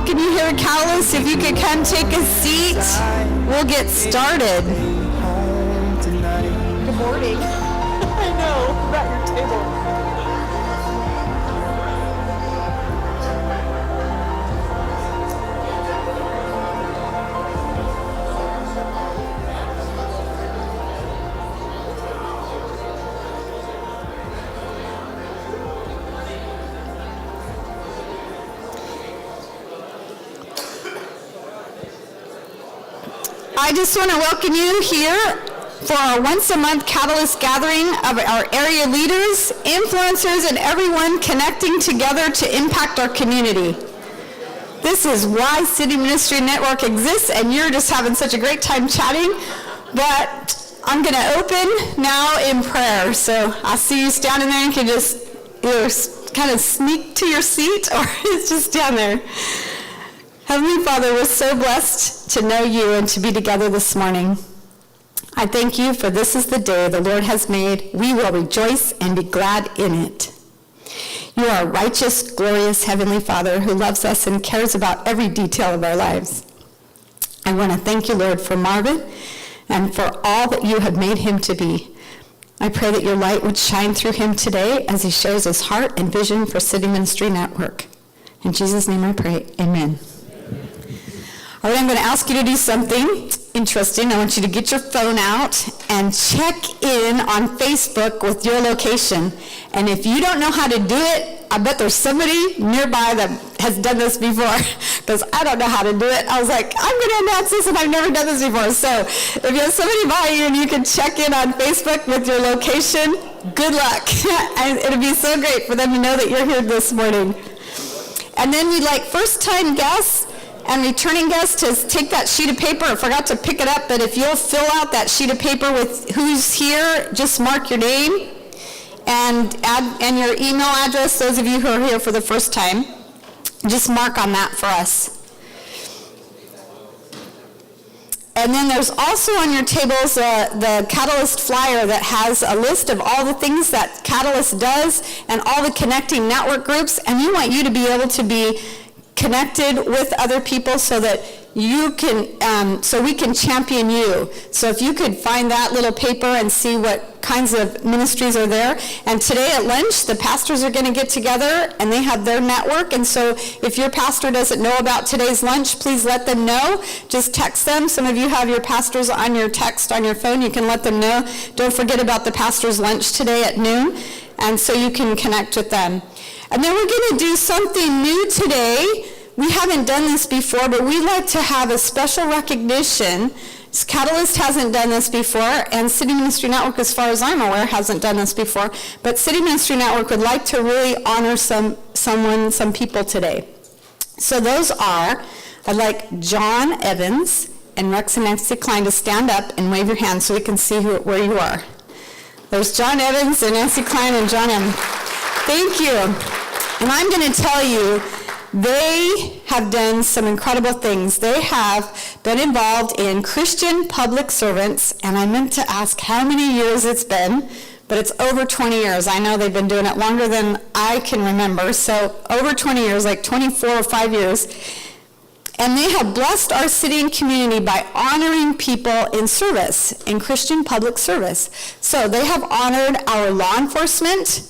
welcome you here at Catalyst. If you could come take a seat, we'll get started. Good morning. I know, we're at your table. I just want to welcome you here for our once-a-month Catalyst gathering of our area leaders, influencers, and everyone connecting together to impact our community. This is why City Ministry Network exists, and you're just having such a great time chatting. But I'm going to open now in prayer. So I see you standing there, and you can just either kind of sneak to your seat, or it's just down there. Heavenly Father, we're so blessed to know you and to be together this morning. I thank you for this is the day the Lord has made. We will rejoice and be glad in it. You are a righteous, glorious Heavenly Father who loves us and cares about every detail of our lives. I want to thank you, Lord, for Marvin and for all that you have made him to be. I pray that your light would shine through him today as he shares his heart and vision for City Ministry Network. In Jesus' name I pray, amen. All right, I'm going to ask you to do something interesting. I want you to get your phone out and check in on Facebook with your location. And if you don't know how to do it, I bet there's somebody nearby that has done this before, because I don't know how to do it. I was like, I'm going to announce this, and I've never done this before. So if you have somebody by you and you can check in on Facebook with your location, good luck. And it'll be so great for them to know that you're here this morning. And then we'd like first-time guests and returning guests to take that sheet of paper. I forgot to pick it up, but if you'll fill out that sheet of paper with who's here, just mark your name and your email address, those of you who are here for the first time. Just mark on that for us. And then there's also on your tables the Catalyst flyer that has a list of all the things that Catalyst does and all the connecting network groups, and we want you to be able to be connected with other people so that you can, so we can champion you. So if you could find that little paper and see what kinds of ministries are there. And today at lunch, the pastors are going to get together and they have their network. And so if your pastor doesn't know about today's lunch, please let them know. Just text them. Some of you have your pastors on your text on your phone. You can let them know. Don't forget about the pastor's lunch today at noon. And so you can connect with them. And then we're going to do something new today. We haven't done this before, but we'd like to have a special recognition. Catalyst hasn't done this before, and City Ministry Network, as far as I'm aware, hasn't done this before. But City Ministry Network would like to really honor some people today. So those are, I'd like John Evans and Rex and Nancy Klein to stand up and wave your hand so we can see where you are. There's John Evans and Nancy Klein and John M. Thank you. And I'm going to tell you, they have done some incredible things. They have been involved in Christian public servants, and I meant to ask how many years it's been, but it's over 20 years. I know they've been doing it longer than I can remember, so over 20 years, like 24 or 5 years. And they have blessed our city and community by honoring people in service, in Christian public service. So they have honored our law enforcement.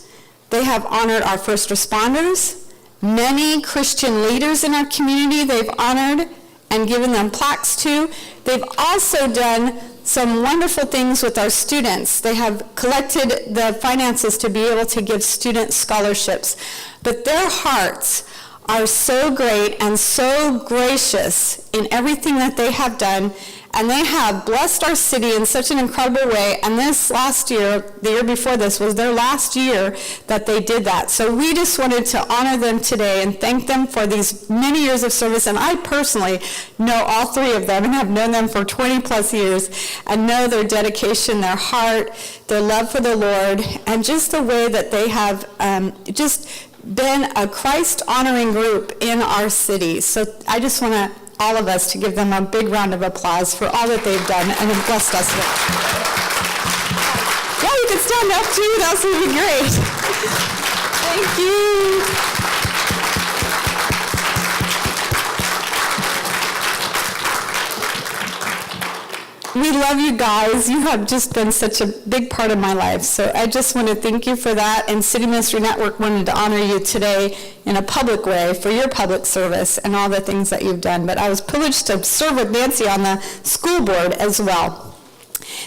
They have honored our first responders. Many Christian leaders in our community they've honored and given them plaques to. They've also done some wonderful things with our students. They have collected the finances to be able to give student scholarships. But their hearts are so great and so gracious in everything that they have done, and they have blessed our city in such an incredible way. And this last year, the year before this, was their last year that they did that. So we just wanted to honor them today and thank them for these many years of service. And I personally know all three of them and have known them for 20 plus years and know their dedication, their heart, their love for the Lord, and just the way that they have just been a Christ-honoring group in our city. So I just want to all of us to give them a big round of applause for all that they've done and have blessed us with. Yeah, you can stand up too. That would be great. Thank you. We love you guys. You have just been such a big part of my life. So I just want to thank you for that. And City Ministry Network wanted to honor you today in a public way for your public service and all the things that you've done. But I was privileged to serve with Nancy on the school board as well.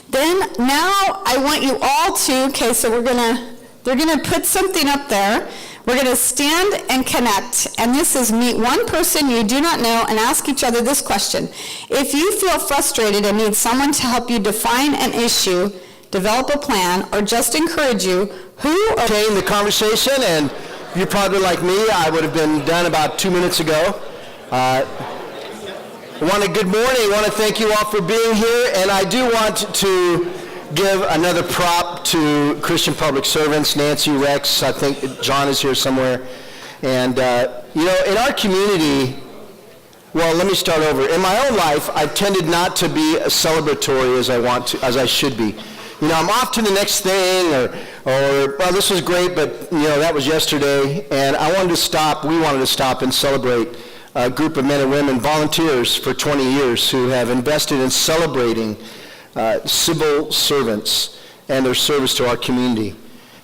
Then now I want you all to, so they're going to put something up there. We're going to stand and connect, and this is meet one person you do not know and ask each other this question. If you feel frustrated and need someone to help you define an issue, develop a plan, or just encourage you, who or... In the conversation, and you're probably like me, I would have been done about 2 minutes ago. Good morning. I want to thank you all for being here, and I do want to give another prop to Christian public servants, Nancy, Rex, I think John is here somewhere. And, in our community, well, let me start over. In my own life, I've tended not to be as celebratory as I should be. I'm off to the next thing, or well, this was great, but, that was yesterday. And we wanted to stop and celebrate a group of men and women, volunteers for 20 years who have invested in celebrating civil servants and their service to our community.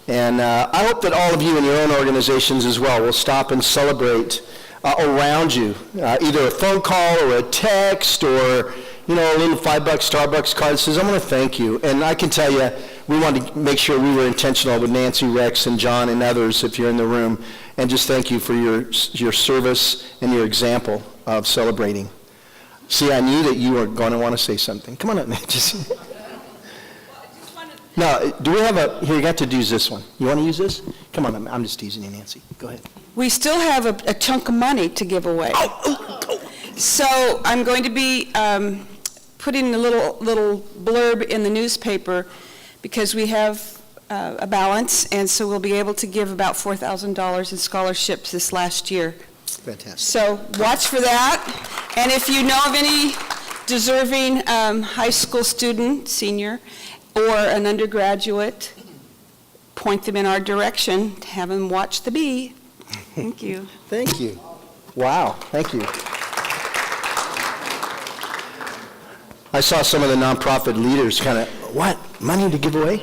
And I hope that all of you in your own organizations as well will stop and celebrate around you, either a phone call or a text or, a little $5 Starbucks card that says, I want to thank you. And I can tell you, we wanted to make sure we were intentional with Nancy, Rex, and John and others if you're in the room, and just thank you for your service and your example of celebrating. See, I knew that you were going to want to say something. Come on up, man. No, do we have here, you got to use this one. You want to use this? Come on, I'm just teasing you, Nancy. Go ahead. We still have a chunk of money to give away. So I'm going to be putting a little blurb in the newspaper because we have a balance, and so we'll be able to give about $4,000 in scholarships this last year. Fantastic. So watch for that. And if you know of any deserving high school student, senior, or an undergraduate, point them in our direction. Have them watch the bee. Thank you. Thank you. Wow. Thank you. I saw some of the nonprofit leaders kind of, what? Money to give away?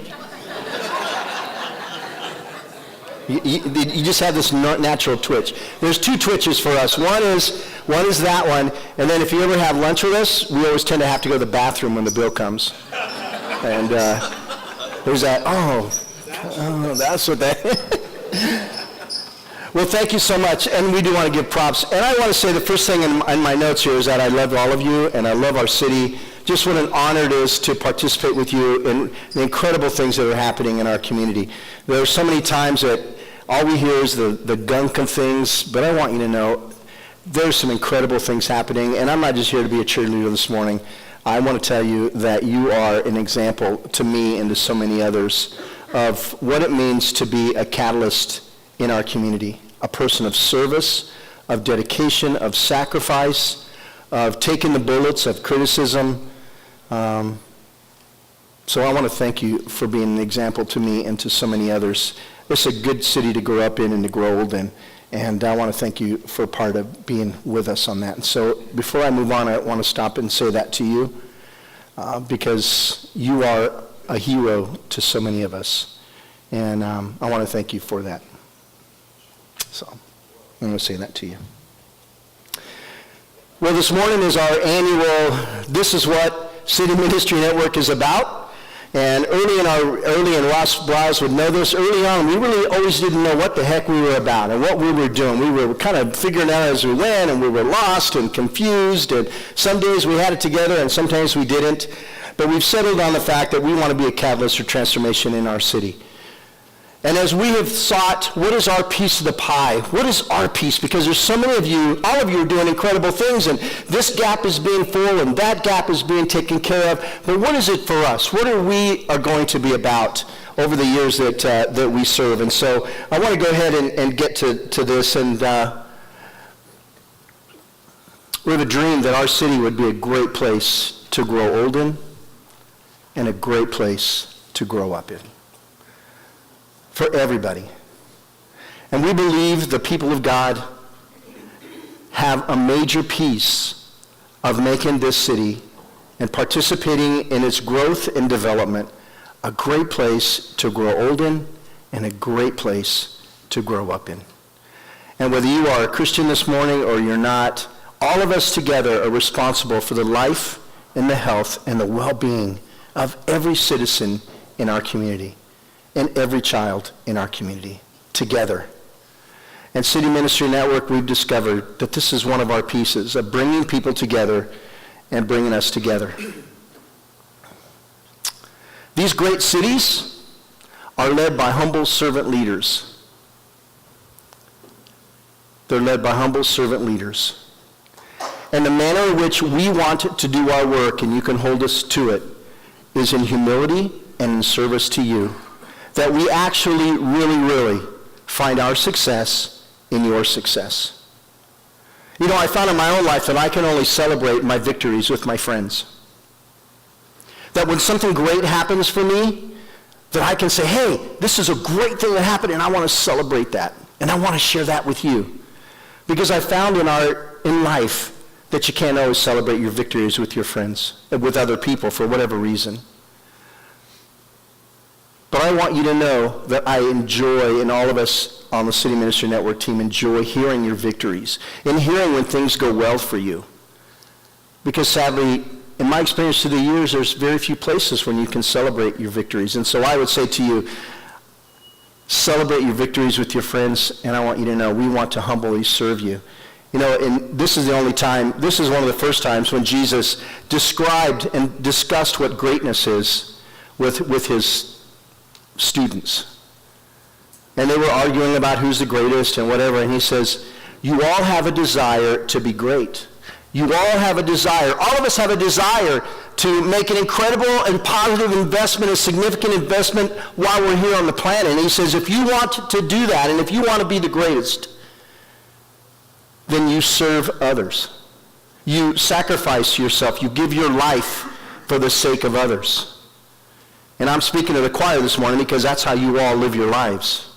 You just have this natural twitch. There's two twitches for us. One is that one, and then if you ever have lunch with us, we always tend to have to go to the bathroom when the bill comes. And there's that, that's what that... Well, thank you so much, and we do want to give props. And I want to say the first thing in my notes here is that I love all of you, and I love our city. Just what an honor it is to participate with you in the incredible things that are happening in our community. There are so many times that all we hear is the gunk of things, but I want you to know there's some incredible things happening, and I'm not just here to be a cheerleader this morning. I want to tell you that you are an example to me and to so many others of what it means to be a catalyst in our community, a person of service, of dedication, of sacrifice, of taking the bullets, of criticism. So I want to thank you for being an example to me and to so many others. It's a good city to grow up in and to grow old in. And I want to thank you for part of being with us on that. And so before I move on, I want to stop and say that to you because you are a hero to so many of us. And I want to thank you for that. So I'm going to say that to you. Well, this morning is our annual, this is what City Ministry Network is about. And early in Ross Browse would know this, early on, we really always didn't know what the heck we were about and what we were doing. We were kind of figuring out as we went, and we were lost and confused, and some days we had it together and sometimes we didn't. But we've settled on the fact that we want to be a catalyst for transformation in our city. And as we have sought, what is our piece of the pie? What is our piece? Because there's so many of you, all of you are doing incredible things, and this gap is being full, and that gap is being taken care of. But what is it for us? What are we going to be about over the years that we serve? And so I want to go ahead and get to this. And we have a dream that our city would be a great place to grow old in and a great place to grow up in. For everybody. And we believe the people of God have a major piece of making this city and participating in its growth and development, a great place to grow old in and a great place to grow up in. And whether you are a Christian this morning or you're not, all of us together are responsible for the life and the health and the well-being of every citizen in our community and every child in our community together. And City Ministry Network, we've discovered that this is one of our pieces of bringing people together and bringing us together. These great cities are led by humble servant leaders. They're led by humble servant leaders. And the manner in which we want to do our work, and you can hold us to it, is in humility and in service to you. That we actually really find our success in your success. You know, I found in my own life that I can only celebrate my victories with my friends. That when something great happens for me, that I can say, hey, this is a great thing that happened, and I want to celebrate that. And I want to share that with you. Because I found in life that you can't always celebrate your victories with your friends, with other people for whatever reason. But I want you to know that I enjoy, and all of us on the City Ministry Network team enjoy hearing your victories and hearing when things go well for you. Because sadly, in my experience through the years, there's very few places when you can celebrate your victories. And so I would say to you, celebrate your victories with your friends, and I want you to know we want to humbly serve you. You know, and this is one of the first times when Jesus described and discussed what greatness is with his students. And they were arguing about who's the greatest and whatever, and he says, you all have a desire to be great. You all have a desire, all of us have a desire to make an incredible and positive investment, a significant investment while we're here on the planet. And he says, if you want to do that, and if you want to be the greatest, then you serve others. You sacrifice yourself. You give your life for the sake of others. And I'm speaking to the choir this morning because that's how you all live your lives.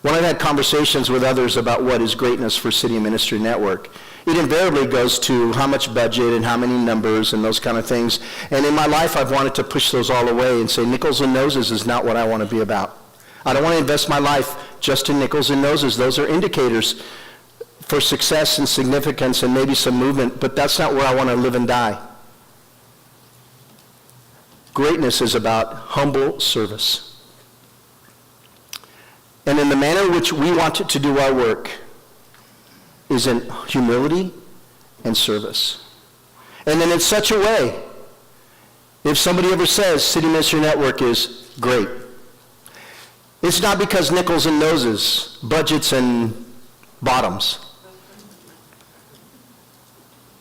When I've had conversations with others about what is greatness for City Ministry Network, it invariably goes to how much budget and how many numbers and those kind of things. And in my life, I've wanted to push those all away and say nickels and noses is not what I want to be about. I don't want to invest my life just in nickels and noses. Those are indicators for success and significance and maybe some movement, but that's not where I want to live and die. Greatness is about humble service. And in the manner in which we want to do our work is in humility and service. And then in such a way, if somebody ever says City Ministry Network is great, it's not because nickels and noses, budgets and bottoms,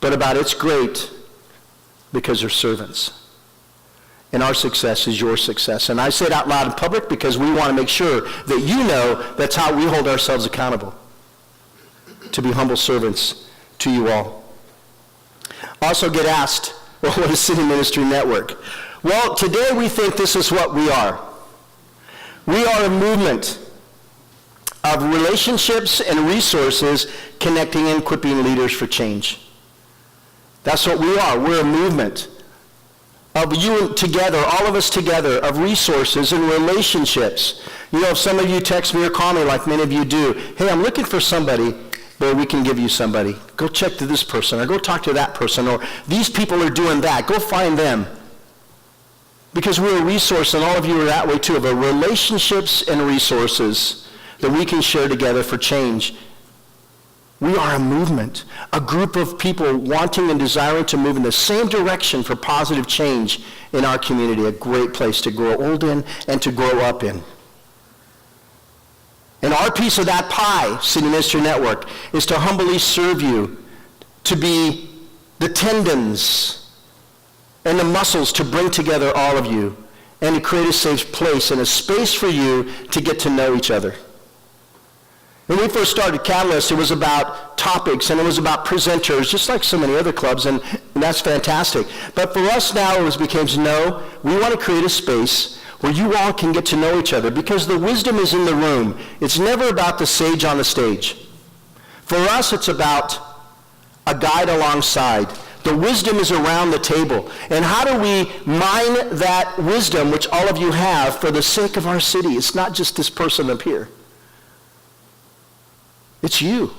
but about it's great because they're servants. And our success is your success. And I say it out loud in public because we want to make sure that you know that's how we hold ourselves accountable, to be humble servants to you all. Also get asked, well, what is City Ministry Network? Well, today we think this is what we are. We are a movement of relationships and resources connecting and equipping leaders for change. That's what we are. We're a movement of you together, all of us together, of resources and relationships. You know, if some of you text me or call me like many of you do, hey, I'm looking for somebody, boy, we can give you somebody. Go check to this person, or go talk to that person, or these people are doing that. Go find them. Because we're a resource, and all of you are that way too, of relationships and resources that we can share together for change. We are a movement, a group of people wanting and desiring to move in the same direction for positive change in our community, a great place to grow old in and to grow up in. And our piece of that pie, City Ministry Network, is to humbly serve you, to be the tendons and the muscles to bring together all of you and to create a safe place and a space for you to get to know each other. When we first started Catalyst, it was about topics and it was about presenters, just like so many other clubs, and that's fantastic. But for us now, it becomes no, we want to create a space where you all can get to know each other because the wisdom is in the room. It's never about the sage on the stage. For us, it's about a guide alongside, The wisdom is around the table. And how do we mine that wisdom, which all of you have, for the sake of our city? It's not just this person up here. It's you.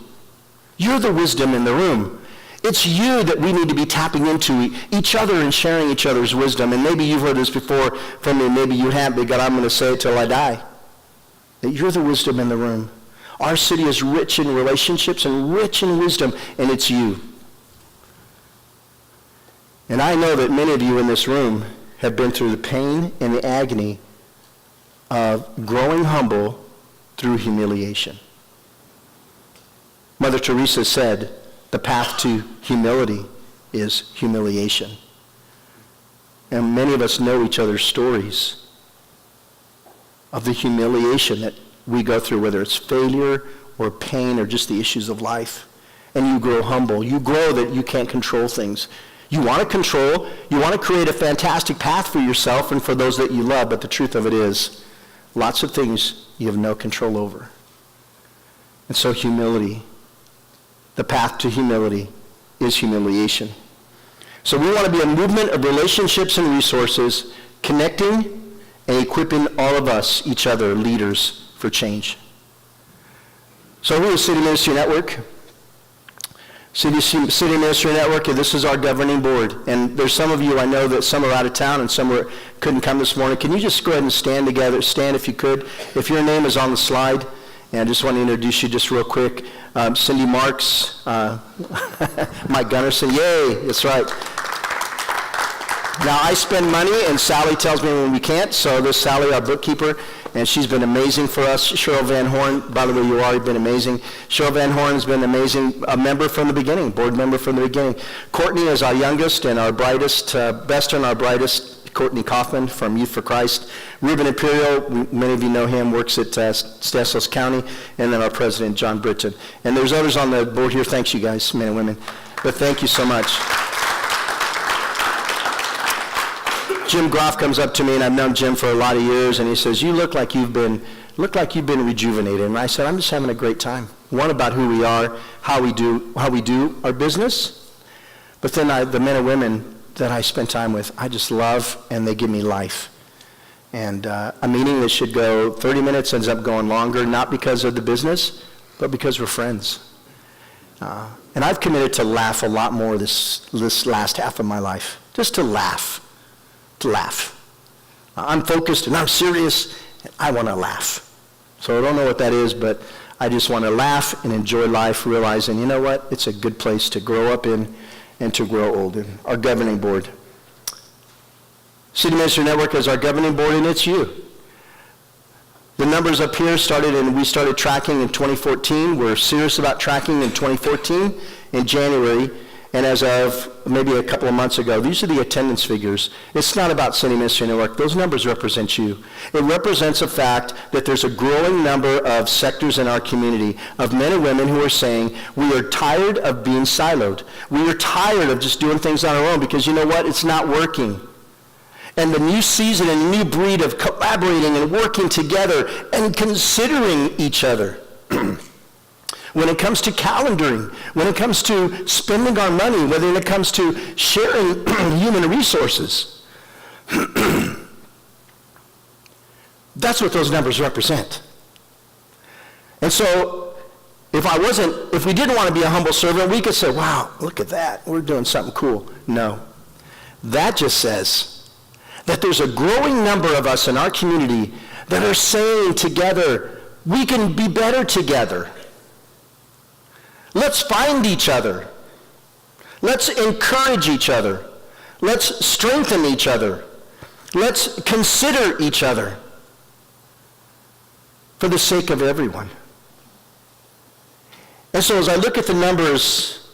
You're the wisdom in the room. It's you that we need to be tapping into each other and sharing each other's wisdom. And maybe you've heard this before from me, maybe you haven't, but God, I'm going to say it till I die. That you're the wisdom in the room. Our city is rich in relationships and rich in wisdom, and it's you. And I know that many of you in this room have been through the pain and the agony of growing humble through humiliation. Mother Teresa said, the path to humility is humiliation. And many of us know each other's stories of the humiliation that we go through, whether it's failure or pain or just the issues of life. And you grow humble. You grow that you can't control things. You want to control, you want to create a fantastic path for yourself and for those that you love, but the truth of it is, lots of things you have no control over. And so humility, the path to humility is humiliation. So we want to be a movement of relationships and resources, connecting and equipping all of us, each other, leaders for change. So who is City Ministry Network? City Ministry Network, this is our governing board. And there's some of you, I know that some are out of town and some couldn't come this morning. Can you just go ahead and stand together? Stand if you could. If your name is on the slide. And I just want to introduce you just real quick. Cindy Marks, Mike Gunnarsson, yay, that's right. Now, I spend money, and Sally tells me when we can't, so there's Sally, our bookkeeper, and she's been amazing for us. Cheryl Van Horn, by the way, you've already been amazing. Cheryl Van Horn has been amazing, a member from the beginning, board member from the beginning. Courtney is our youngest and our brightest, best and our brightest, Courtney Kaufman from Youth for Christ. Ruben Imperial, many of you know him, works at Stanislaus County, and then our president, John Britton. And there's others on the board here. Thanks, you guys, men and women. But thank you so much. Jim Groff comes up to me, and I've known Jim for a lot of years, and he says, "You look like you've been rejuvenated." And I said, "I'm just having a great time. One, about who we are, how we do our business, but then the men and women that I spend time with, I just love, and they give me life." And a meeting that should go 30 minutes ends up going longer, not because of the business, but because we're friends. And I've committed to laugh a lot more this last half of my life, just to laugh. I'm focused and I'm serious, and I want to laugh. So I don't know what that is, but I just want to laugh and enjoy life, realizing, you know what, it's a good place to grow up in and to grow old in. Our governing board. City Ministry Network is our governing board, and it's you. The numbers up here we started tracking in 2014. We're serious about tracking in 2014 in January. And as of maybe a couple of months ago, these are the attendance figures. It's not about City Ministry Network. Those numbers represent you. It represents a fact that there's a growing number of sectors in our community of men and women who are saying, we are tired of being siloed. We are tired of just doing things on our own because you know what? It's not working. And the new season and new breed of collaborating and working together and considering each other. When it comes to calendaring, when it comes to spending our money, when it comes to sharing human resources. That's what those numbers represent. And so, if we didn't want to be a humble servant, we could say, wow, look at that, we're doing something cool. No. That just says that there's a growing number of us in our community that are saying together, we can be better together. Let's find each other. Let's encourage each other. Let's strengthen each other. Let's consider each other for the sake of everyone. And so as I look at the numbers,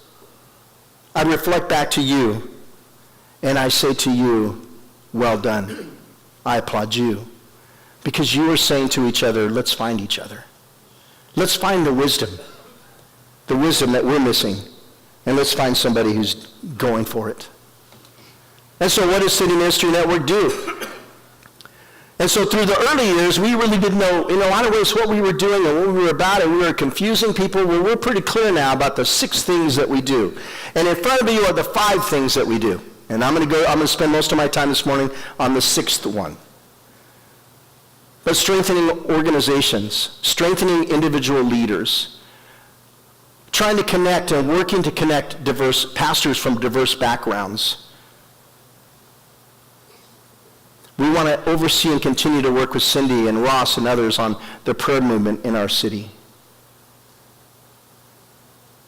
I reflect back to you, and I say to you, well done. I applaud you. Because you are saying to each other, let's find each other. Let's find the wisdom that we're missing, and let's find somebody who's going for it. And so what does City Ministry Network do? And so through the early years, we really didn't know, in a lot of ways, what we were doing and what we were about, and we were confusing people. Well, we're pretty clear now about the 6 things that we do. And in front of you are the 5 things that we do. And I'm going to spend most of my time this morning on the 6th one. But strengthening organizations, strengthening individual leaders, trying to connect and working to connect diverse pastors from diverse backgrounds. We want to oversee and continue to work with Cindy and Ross and others on the prayer movement in our city.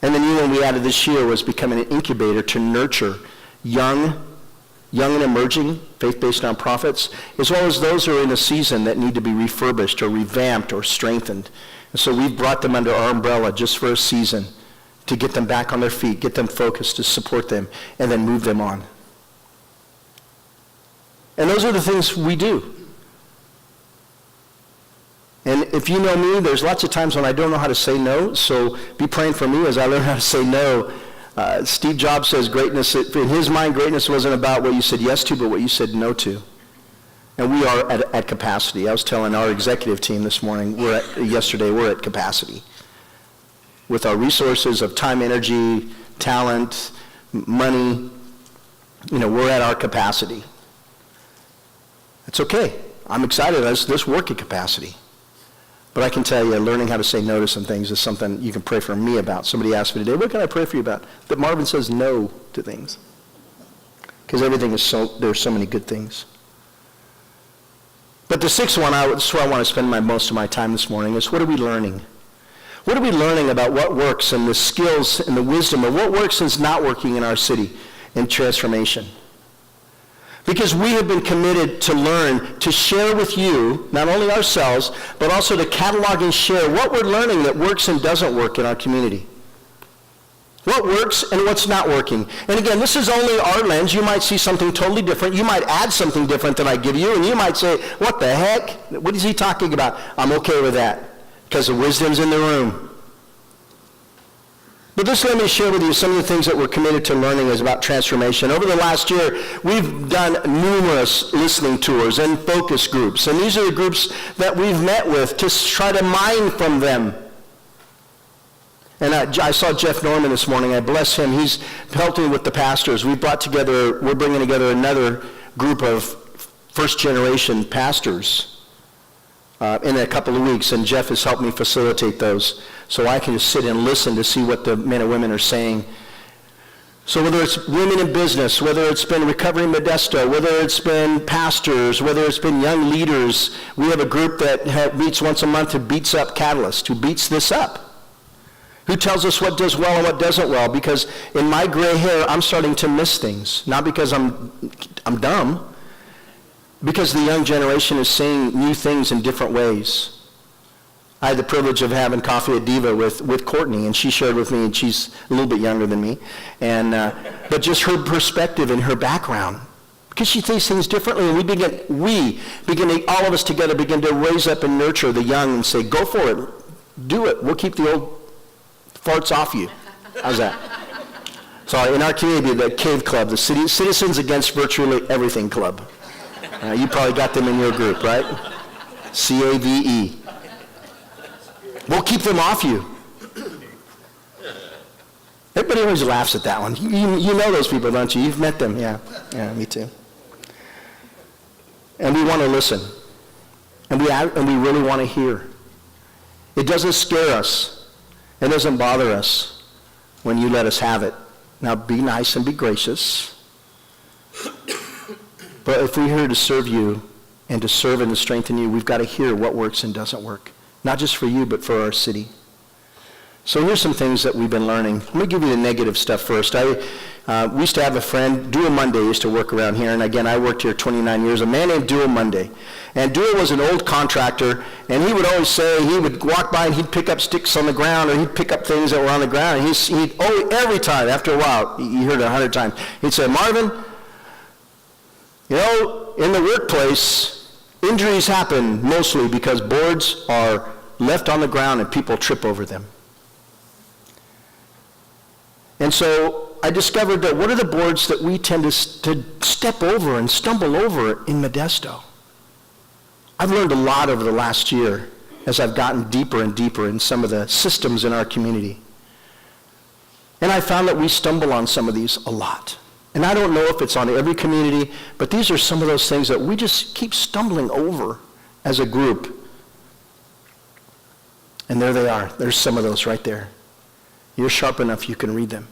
And the new one we added this year was becoming an incubator to nurture young and emerging faith-based nonprofits, as well as those who are in a season that need to be refurbished or revamped or strengthened. And so we've brought them under our umbrella just for a season to get them back on their feet, get them focused, to support them, and then move them on. And those are the things we do. And if you know me, there's lots of times when I don't know how to say no, so be praying for me as I learn how to say no. Steve Jobs says greatness, in his mind, greatness wasn't about what you said yes to, but what you said no to. And we are at capacity. I was telling our executive team this morning, yesterday, we're at capacity. With our resources of time, energy, talent, money, we're at our capacity. It's okay. I'm excited. Let's work at capacity. But I can tell you, learning how to say no to some things is something you can pray for me about. Somebody asked me today, what can I pray for you about? That Marvin says no to things. Because everything is there's so many good things. But the 6th one, that's where I want to spend most of my time this morning, is what are we learning? What are we learning about what works and the skills and the wisdom of what works and is not working in our city in transformation? Because we have been committed to learn, to share with you, not only ourselves, but also to catalog and share what we're learning that works and doesn't work in our community. What works and what's not working. And again, this is only our lens. You might see something totally different. You might add something different than I give you, and you might say, what the heck? What is he talking about? I'm okay with that, because the wisdom's in the room. But just let me share with you some of the things that we're committed to learning is about transformation. Over the last year, we've done numerous listening tours and focus groups. And these are the groups that we've met with to try to mine from them. And I saw Jeff Norman this morning. I bless him. He's helping with the pastors. we're bringing together another group of first-generation pastors in a couple of weeks, and Jeff has helped me facilitate those so I can just sit and listen to see what the men and women are saying. So whether it's women in business, whether it's been Recovery Modesto, whether it's been pastors, whether it's been young leaders, we have a group that meets once a month who beats up Catalyst, who beats this up, who tells us what does well and what doesn't well, because in my gray hair, I'm starting to miss things, not because I'm dumb, because the young generation is saying new things in different ways. I had the privilege of having coffee at Diva with Courtney, and she shared with me, and she's a little bit younger than me, and but just her perspective and her background, because she thinks things differently, and we begin to, all of us together begin to raise up and nurture the young and say, go for it, do it, we'll keep the old farts off you. How's that? So in our community, the CAVE Club, the Citizens Against Virtually Everything Club. You probably got them in your group, right? CAVE. We'll keep them off you. Everybody always laughs at that one. You know those people, don't you? You've met them. Yeah, me too. And we want to listen. And we really want to hear. It doesn't scare us. It doesn't bother us when you let us have it. Now be nice and be gracious. But if we're here to serve you and to serve and to strengthen you, we've got to hear what works and doesn't work. Not just for you, but for our city. So here's some things that we've been learning. Let me give you the negative stuff first. We used to have a friend, Dual Monday used to work around here, and again, I worked here 29 years, a man named Dual Monday. And Dual was an old contractor, and he would always say, he would walk by and he'd pick up sticks on the ground, or he'd pick up things that were on the ground, and he'd every time, after a while, you heard it 100 times, he'd say, Marvin, in the workplace, injuries happen mostly because boards are left on the ground and people trip over them. And so I discovered that what are the boards that we tend to step over and stumble over in Modesto? I've learned a lot over the last year as I've gotten deeper and deeper in some of the systems in our community. And I found that we stumble on some of these a lot. And I don't know if it's on every community, but these are some of those things that we just keep stumbling over as a group. And there they are. There's some of those right there. You're sharp enough you can read them.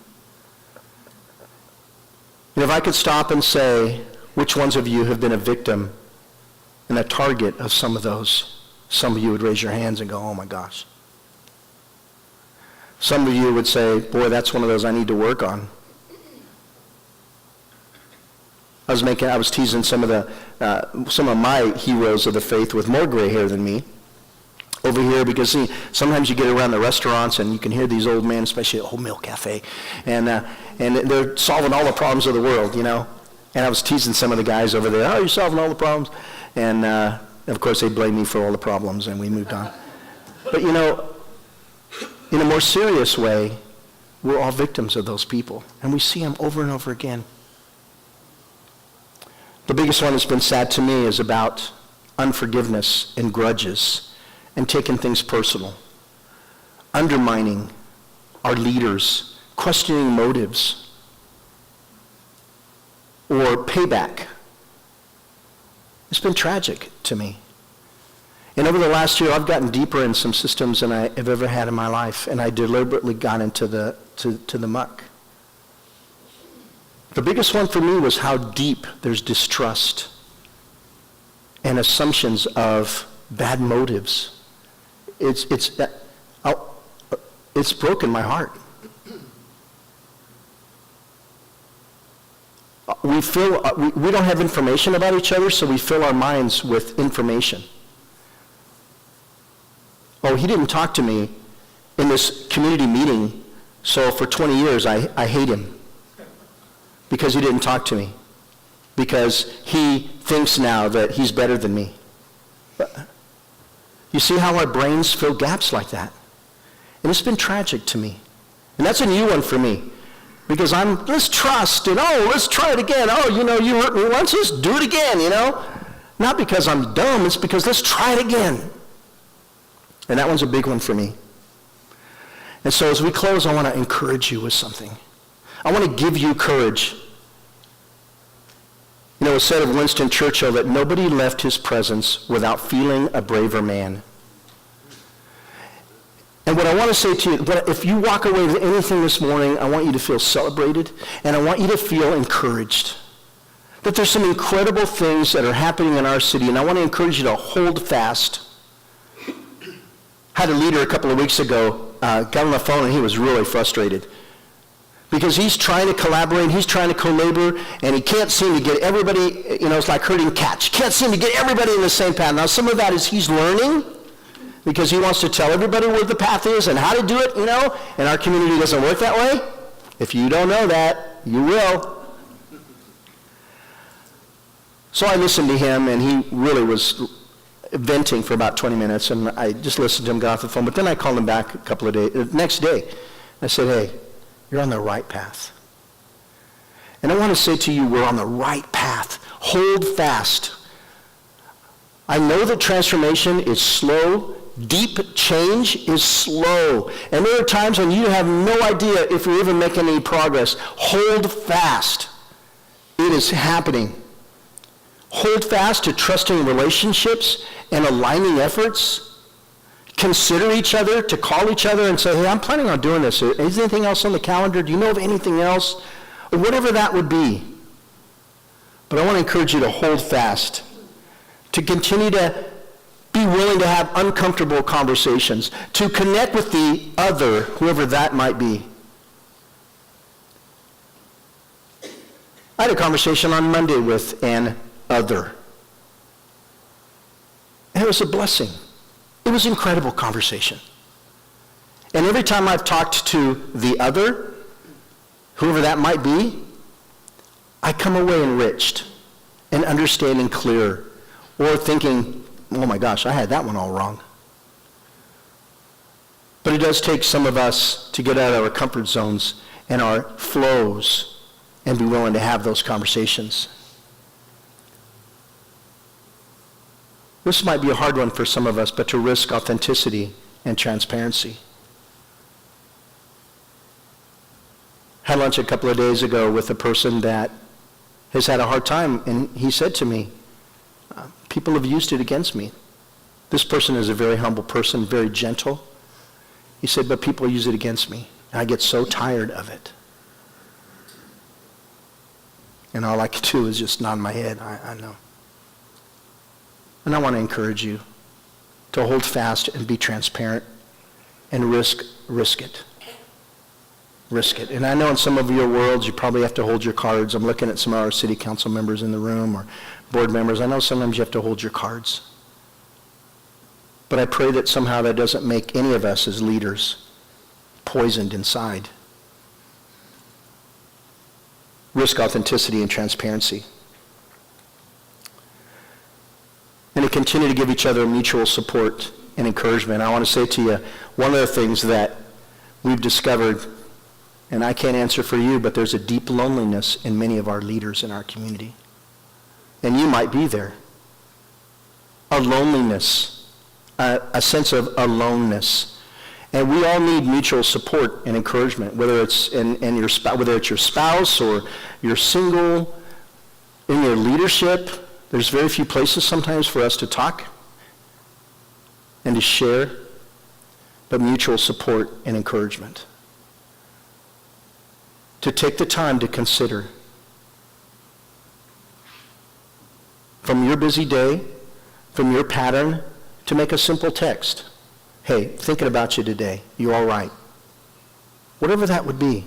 And if I could stop and say, which ones of you have been a victim and a target of some of those, some of you would raise your hands and go, oh my gosh. Some of you would say, boy, that's one of those I need to work on. I was teasing some of my heroes of the faith with more gray hair than me over here, because see, sometimes you get around the restaurants and you can hear these old men, especially at Old Mill Cafe, and they're solving all the problems of the world, you know. And I was teasing some of the guys over there, oh, you're solving all the problems. And of course they blamed me for all the problems, and we moved on. But you know, in a more serious way, we're all victims of those people, and we see them over and over again. The biggest one that's been sad to me is about unforgiveness and grudges and taking things personal, undermining our leaders, questioning motives, or payback. It's been tragic to me. And over the last year, I've gotten deeper in some systems than I have ever had in my life, and I deliberately got into the muck. The biggest one for me was how deep there's distrust and assumptions of bad motives. It's broken my heart. We don't have information about each other, so we fill our minds with information. Oh, he didn't talk to me in this community meeting, so for 20 years I hate him because he didn't talk to me, because he thinks now that he's better than me. You see how our brains fill gaps like that? And it's been tragic to me. And that's a new one for me. Because let's trust, and let's try it again. You hurt me once, let's do it again, Not because I'm dumb, it's because let's try it again. And that one's a big one for me. And so as we close, I want to encourage you with something. I want to give you courage. It was said of Winston Churchill that nobody left his presence without feeling a braver man. And what I want to say to you, if you walk away with anything this morning, I want you to feel celebrated, and I want you to feel encouraged. That there's some incredible things that are happening in our city, and I want to encourage you to hold fast. I had a leader a couple of weeks ago, got on the phone, and he was really frustrated. Because he's trying to collaborate, he's trying to co-labor, and he can't seem to get everybody, it's like herding cats. Can't seem to get everybody in the same path. Now, some of that is he's learning, because he wants to tell everybody where the path is and how to do it, and our community doesn't work that way. If you don't know that, you will. So I listened to him, and he really was venting for about 20 minutes, and I just listened to him, got off the phone, but then I called him back a couple of days, next day. I said, hey, you're on the right path. And I want to say to you, we're on the right path. Hold fast. I know that transformation is slow. Deep change is slow. And there are times when you have no idea if you're even making any progress. Hold fast. It is happening. Hold fast to trusting relationships and aligning efforts. Consider each other, to call each other and say, hey, I'm planning on doing this. Is there anything else on the calendar? Do you know of anything else? Or whatever that would be. But I want to encourage you to hold fast. To continue to be willing to have uncomfortable conversations. To connect with the other, whoever that might be. I had a conversation on Monday with an other. And it was a blessing. It was an incredible conversation. And every time I've talked to the other, whoever that might be, I come away enriched and understanding clearer, or thinking, oh my gosh, I had that one all wrong. But it does take some of us to get out of our comfort zones and our flows and be willing to have those conversations. This might be a hard one for some of us, but to risk authenticity and transparency. Had lunch a couple of days ago with a person that has had a hard time, and he said to me, people have used it against me. This person is a very humble person, very gentle. He said, but people use it against me. And I get so tired of it. And all I can do is just nod my head. I know. And I want to encourage you to hold fast and be transparent and risk it. Risk it. And I know in some of your worlds you probably have to hold your cards. I'm looking at some of our city council members in the room or board members. I know sometimes you have to hold your cards. But I pray that somehow that doesn't make any of us as leaders poisoned inside. Risk authenticity and transparency. And to continue to give each other mutual support and encouragement. I want to say to you, one of the things that we've discovered, and I can't answer for you, but there's a deep loneliness in many of our leaders in our community. And you might be there. A loneliness, a sense of aloneness. And we all need mutual support and encouragement, whether it's whether it's your spouse or you're single, in your leadership. There's very few places sometimes for us to talk and to share, but mutual support and encouragement. To take the time to consider from your busy day, from your pattern, to make a simple text. Hey, thinking about you today. You all right? Whatever that would be.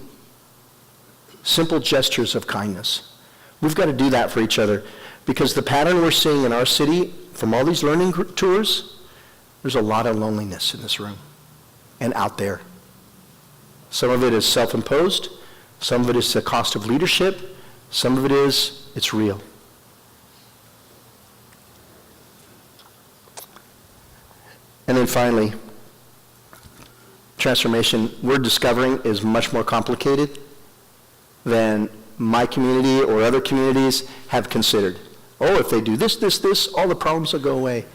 Simple gestures of kindness. We've got to do that for each other because the pattern we're seeing in our city from all these learning tours, there's a lot of loneliness in this room and out there. Some of it is self-imposed. Some of it is the cost of leadership. Some of it is, it's real. And then finally, transformation, we're discovering, is much more complicated than my community or other communities have considered. Oh, if they do this, all the problems will go away.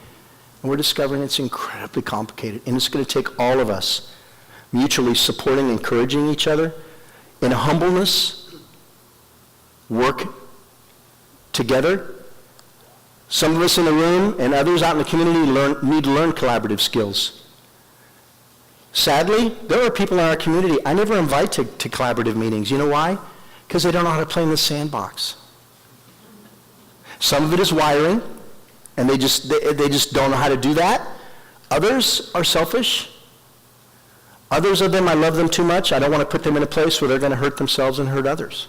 And we're discovering it's incredibly complicated. And it's going to take all of us mutually supporting, encouraging each other in humbleness, work together. Some of us in the room and others out in the community need to learn collaborative skills. Sadly, there are people in our community I never invite to collaborative meetings. You know why? Because they don't know how to play in the sandbox. Some of it is wiring, and they just don't know how to do that. Others are selfish. Others of them, I love them too much. I don't want to put them in a place where they're going to hurt themselves and hurt others.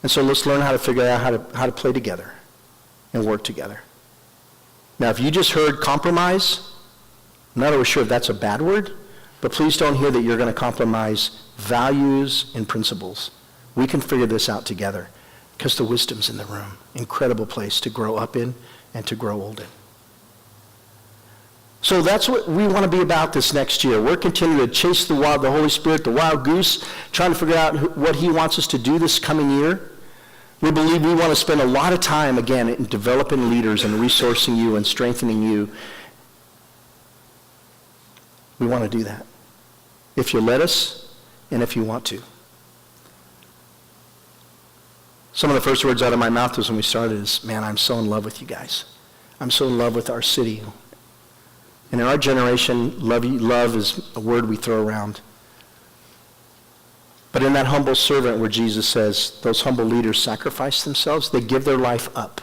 And so let's learn how to figure out how to play together and work together. Now, if you just heard compromise, I'm not always sure if that's a bad word, but please don't hear that you're going to compromise values and principles. We can figure this out together because the wisdom's in the room. Incredible place to grow up in and to grow old in. So that's what we want to be about this next year. We're continuing to chase the Holy Spirit, the wild goose, trying to figure out what he wants us to do this coming year. We believe we want to spend a lot of time, again, in developing leaders and resourcing you and strengthening you. We want to do that. If you let us and if you want to. Some of the first words out of my mouth was when we started is, man, I'm so in love with you guys. I'm so in love with our city. And in our generation, love is a word we throw around. But in that humble servant where Jesus says, those humble leaders sacrifice themselves, they give their life up.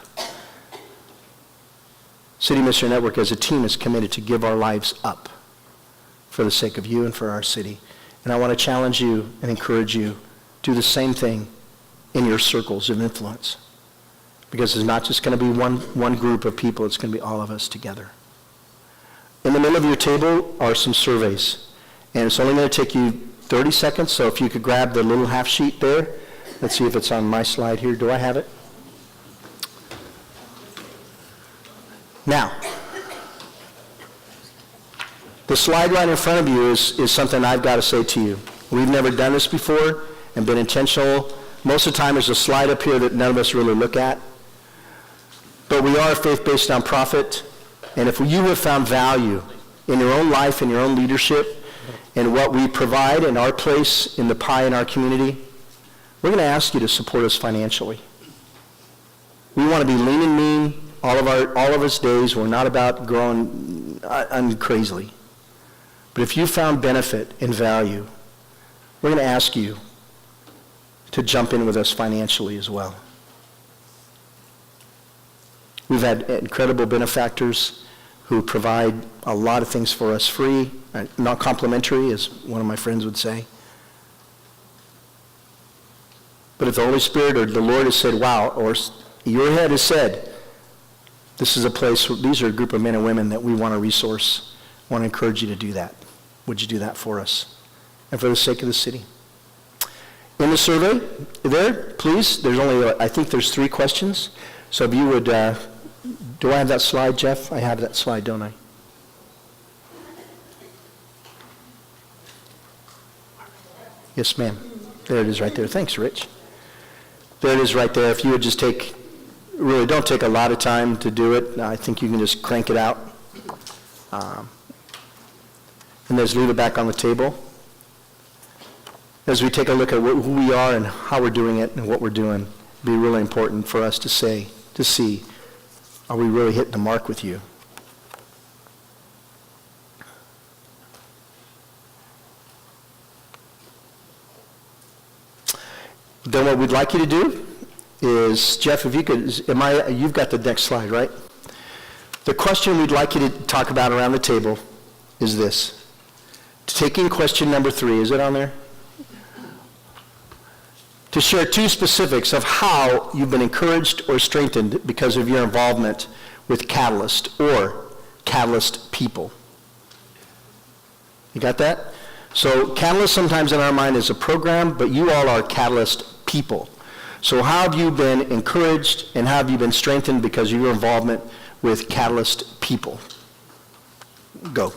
City Missionary Network as a team is committed to give our lives up for the sake of you and for our city. And I want to challenge you and encourage you, do the same thing in your circles of influence. Because it's not just going to be one group of people, it's going to be all of us together. In the middle of your table are some surveys. And it's only going to take you 30 seconds, so if you could grab the little half sheet there. Let's see if it's on my slide here. Do I have it? Now, the slide right in front of you is something I've got to say to you. We've never done this before and been intentional. Most of the time there's a slide up here that none of us really look at. but we are a faith-based nonprofit, and if you have found value in your own life and your own leadership and what we provide and our place in the pie in our community, we're going to ask you to support us financially. We want to be lean and mean all of us days. We're not about growing crazily. But if you found benefit and value, we're going to ask you to jump in with us financially as well. We've had incredible benefactors who provide a lot of things for us free, not complimentary, as one of my friends would say. But if the Holy Spirit or the Lord has said, wow, or your head has said, this is a place, these are a group of men and women that we want to resource, I want to encourage you to do that. Would you do that for us? And for the sake of the city. In the survey, there, please, there's only, I think there's 3 questions. So if you would, do I have that slide, Jeff? I have that slide, don't I? Yes, ma'am. There it is right there. Thanks, Rich. There it is right there. If you would just take, really don't take a lot of time to do it. I think you can just crank it out. And just leave it back on the table. As we take a look at who we are and how we're doing it and what we're doing, it'd be really important for us to see, are we really hitting the mark with you? Then what we'd like you to do is, Jeff, if you could, you've got the next slide, right? The question we'd like you to talk about around the table is this. Taking question number 3, is it on there? To share 2 specifics of how you've been encouraged or strengthened because of your involvement with Catalyst or Catalyst people. You got that? So Catalyst sometimes in our mind is a program, but you all are Catalyst people. So how have you been encouraged and how have you been strengthened because of your involvement with Catalyst people? Go.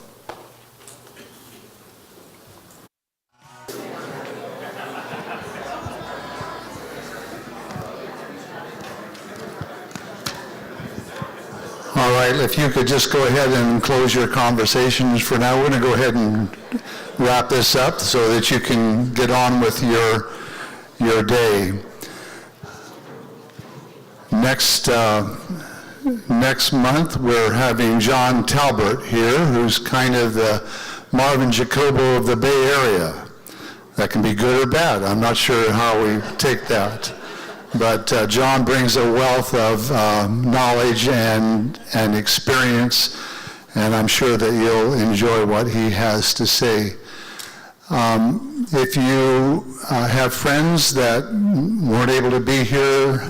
All right, if you could just go ahead and close your conversations for now. We're going to go ahead and wrap this up so that you can get on with your day. Next month, we're having John Talbot here, who's kind of the Marvin Jacobo of the Bay Area. That can be good or bad. I'm not sure how we take that. But John brings a wealth of knowledge and experience, and I'm sure that you'll enjoy what he has to say. If you have friends that weren't able to be here,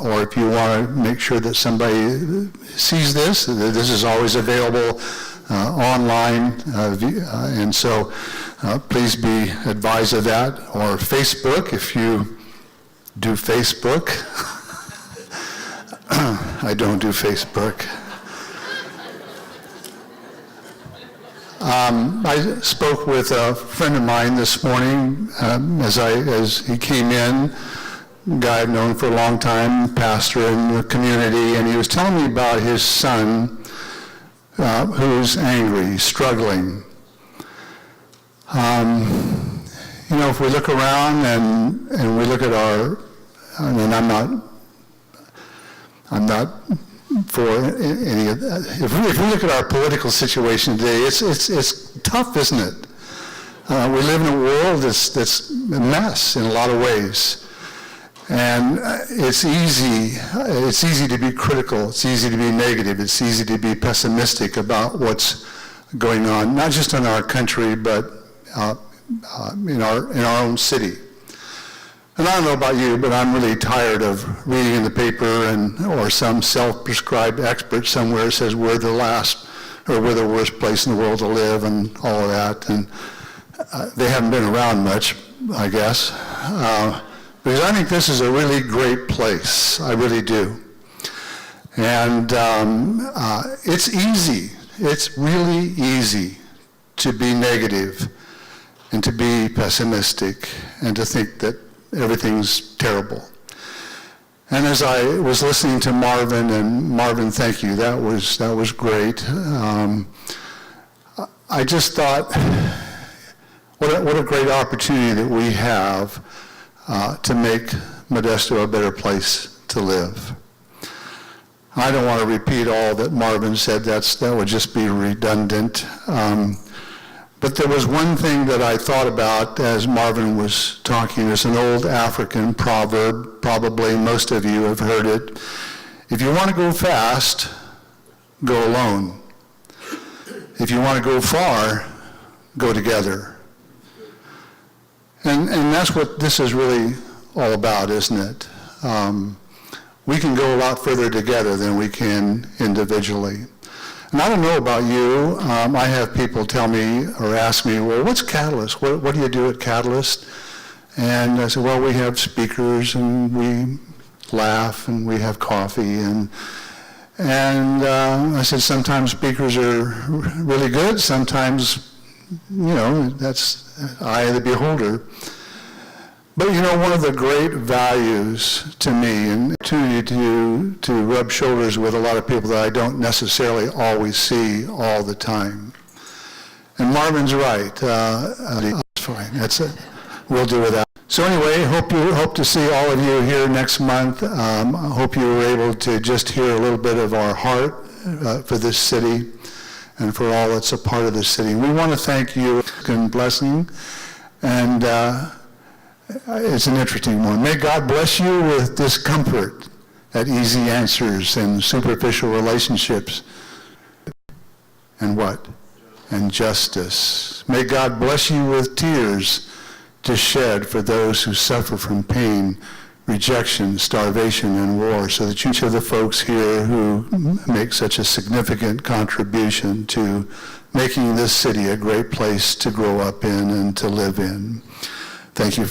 or if you want to make sure that somebody sees this, this is always available online, and so please be advised of that. Or Facebook, if you do Facebook. I don't do Facebook. I spoke with a friend of mine this morning as he came in, a guy I've known for a long time, pastor in the community, and he was telling me about his son who's angry, struggling. If we look around and we look at I'm not for any of that. If we look at our political situation today, it's tough, isn't it? We live in a world that's a mess in a lot of ways. And it's easy to be critical, it's easy to be negative, it's easy to be pessimistic about what's going on, not just in our country, but in our own city. And I don't know about you, but I'm really tired of reading in the paper or some self-prescribed expert somewhere says we're the worst place in the world to live and all of that. And they haven't been around much, I guess. Because I think this is a really great place. I really do. And it's easy. It's really easy to be negative and to be pessimistic and to think that everything's terrible. And as I was listening to Marvin, and Marvin, thank you, that was great. I just thought, what a great opportunity that we have to make Modesto a better place to live. I don't want to repeat all that Marvin said. That would just be redundant. But there was one thing that I thought about as Marvin was talking. It's an old African proverb. Probably most of you have heard it. If you want to go fast, go alone. If you want to go far, go together. And that's what this is really all about, isn't it? We can go a lot further together than we can individually. And I don't know about you. I have people tell me or ask me, well, what's Catalyst? What do you do at Catalyst? And I said, well, we have speakers and we laugh and we have coffee. And I said, sometimes speakers are really good. Sometimes, that's eye of the beholder. But one of the great values to me, and opportunity to rub shoulders with a lot of people that I don't necessarily always see all the time. And Marvin's right. That's fine. That's it. We'll do with that. So anyway, hope to see all of you here next month. I hope you were able to just hear a little bit of our heart for this city and for all that's a part of this city. We want to thank you and blessing. And it's an interesting one. May God bless you with discomfort at easy answers and superficial relationships. And what? And justice. May God bless you with tears to shed for those who suffer from pain, rejection, starvation, and war, so that each of the folks here who make such a significant contribution to making this city a great place to grow up in and to live in. Thank you.